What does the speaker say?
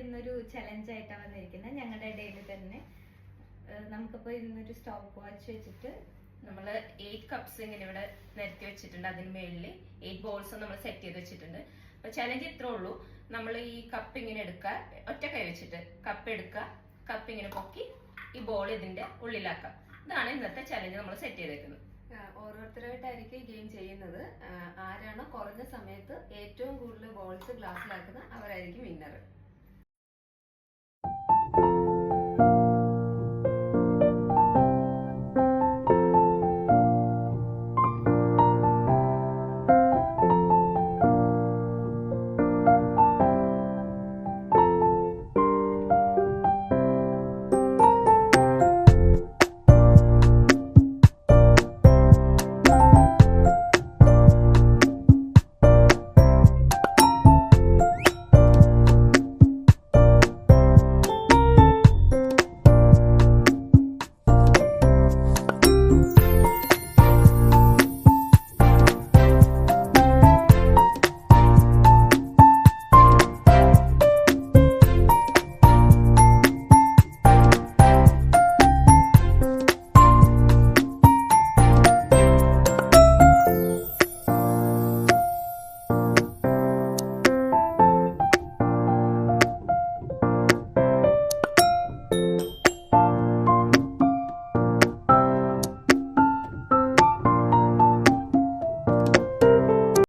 ഇന്നൊരു ചലഞ്ചായിട്ടാണ് വന്നിരിക്കുന്നത് ഞങ്ങളുടെ ഇടയിൽ തന്നെ. നമുക്കിപ്പോൾ ഇന്നൊരു സ്റ്റോപ്പ് വാച്ച് വെച്ചിട്ട് നമ്മൾ 8 കപ്സ് ഇങ്ങനെ ഇവിടെ നിരത്തി വെച്ചിട്ടുണ്ട്. അതിന് മേളിൽ 8 ബോൾസ് നമ്മൾ സെറ്റ് ചെയ്ത് വെച്ചിട്ടുണ്ട്. അപ്പൊ ചലഞ്ച് ഇത്രേ ഉള്ളൂ. നമ്മൾ ഈ കപ്പ് ഇങ്ങനെ എടുക്കുക, ഒറ്റ കൈ വെച്ചിട്ട് കപ്പ് എടുക്കുക, കപ്പ് ഇങ്ങനെ പൊക്കി ഈ ബോൾ ഇതിന്റെ ഉള്ളിലാക്കാം. ഇതാണ് ഇന്നത്തെ ചലഞ്ച് നമ്മൾ സെറ്റ് ചെയ്തേക്കുന്നത്. ഓരോരുത്തരായിട്ടായിരിക്കും ഗെയിം ചെയ്യുന്നത്. ആരാണോ കുറഞ്ഞ സമയത്ത് ഏറ്റവും കൂടുതൽ ബോൾസ് ഗ്ലാസ്സിലാക്കുന്നത് അവരായിരിക്കും വിന്നർ.